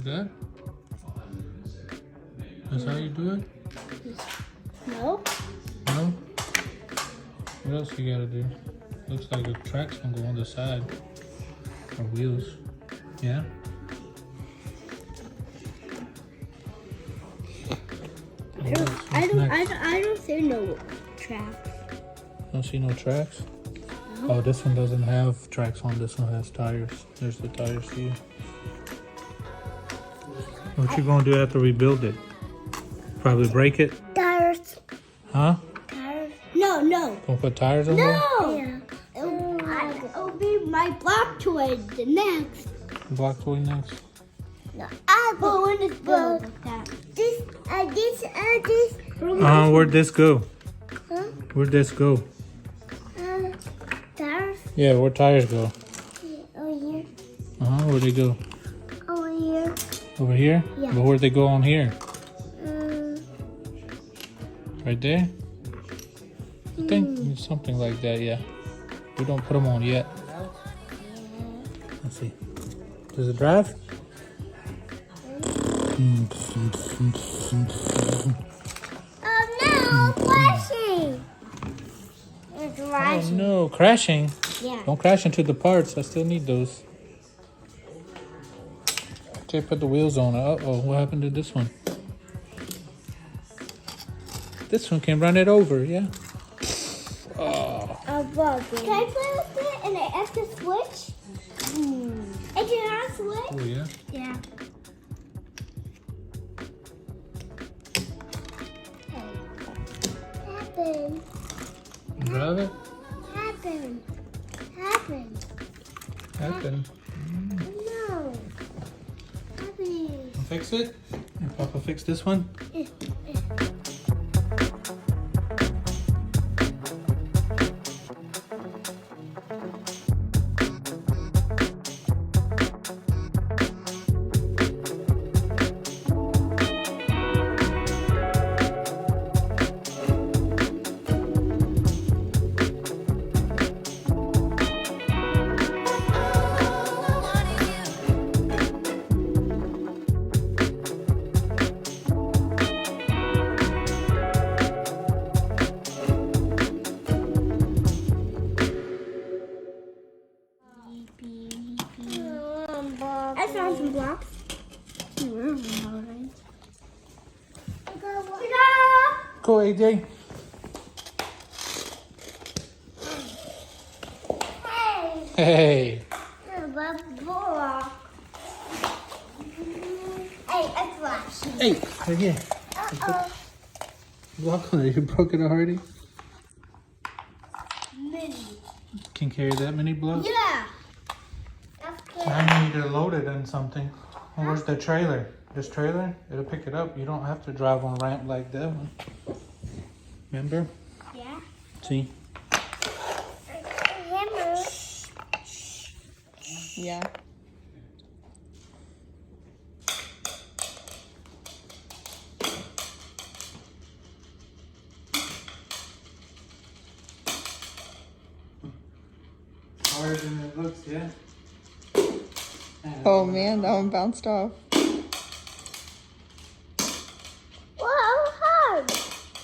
Like that? That's how you do it? No. No? What else you gotta do? Looks like the tracks gonna go on the side. Or wheels. Yeah? I don't see no tracks. Don't see no tracks? Oh, this one doesn't have tracks on. This one has tires. There's the tires here. What you gonna do after we build it? Probably break it? Tires. Huh? Tires. No. Gonna put tires on there? No. Yeah. It'll be my block toy the next. Block toy next? No. But when it's built like that. This. Where'd this go? Huh? Where'd this go? Tires. Yeah, where'd tires go? Over here. Where'd they go? Over here. Over here? Yeah. But where'd they go on here? Right there? I think something like that, yeah. We don't put them on yet. Let's see. Does it drive? Oh no, crashing! It's Oh crashing. no, crashing? Yeah. Don't crash into the parts. I still need those. Okay, put the wheels on. Uh-oh, what happened to this one? This one can run it over, yeah. Oh. Can I play with it and I have to switch? I cannot switch? Oh, yeah? Yeah. Happen. Drive it? Happen. Happen. No. Happen. Fix it? And Papa fix this one? I found some blocks. Go, AJ. Hey. Hey, a flash. Hey, right here. Block on it. You broke it already? Mini. Can carry that many blocks? Yeah. That's good. I need to load it in something. Oh, where's the trailer? This trailer? It'll pick it up. You don't have to drive on a ramp like that one. Remember? Yeah. See? Hammer. Yeah. Harder than it looks, yeah? Oh man, that one bounced off. Whoa, hard.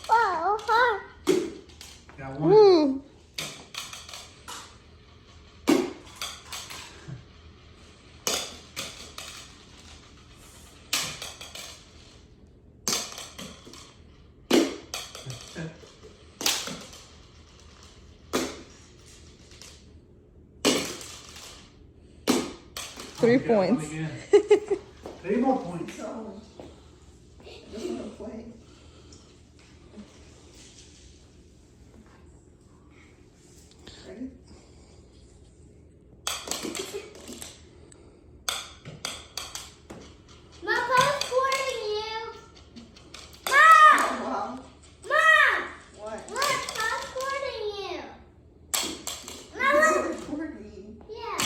Whoa, hard. Got one. Woo! Three Got one points. again. 3 more points. Mom, I'm recording you. Mom! Wow. Mom! What? Look, I'm recording you. Mom, You're look. recording me. Yeah.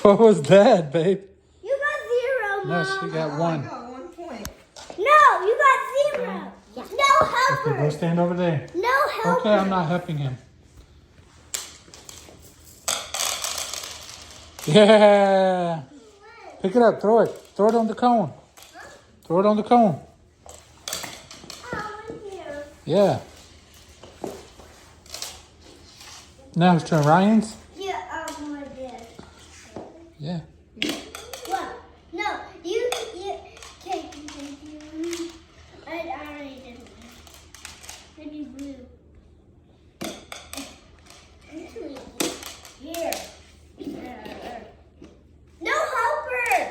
What was that, babe? You got 0, Mom. No, she got 1. I got 1 point. No, you got 0. No Okay, go helper. stand over there. No help Okay, I'm not helping him. Yeah. Pick it up. Throw it. Throw it on the cone. Throw it on the cone. Oh, in here. Yeah. Now it's turn. Ryan's? Yeah, like this. Yeah. Well, no, you can't continue. I already did it. Maybe blue. Here. No helpers.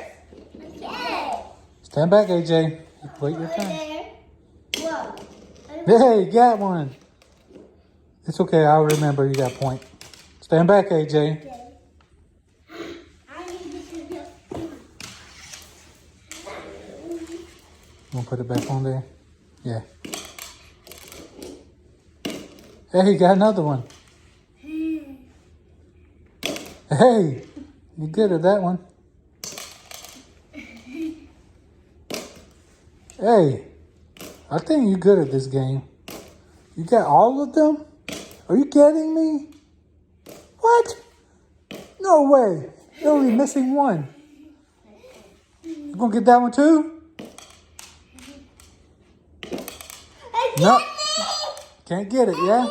Okay. Stand back, AJ. Wait your Right turn. there. Whoa. Hey, you got one. It's okay. I'll remember you got point. Stand back, AJ. Okay. I need to do. Want to put it back on there? Yeah. Hey, you got another one. Hey, you good at that one. Hey, I think you're good at this game. You got all of them? Are you kidding me? What? No way. You're only missing one. You gonna get that one too? No. Can't get it, yeah?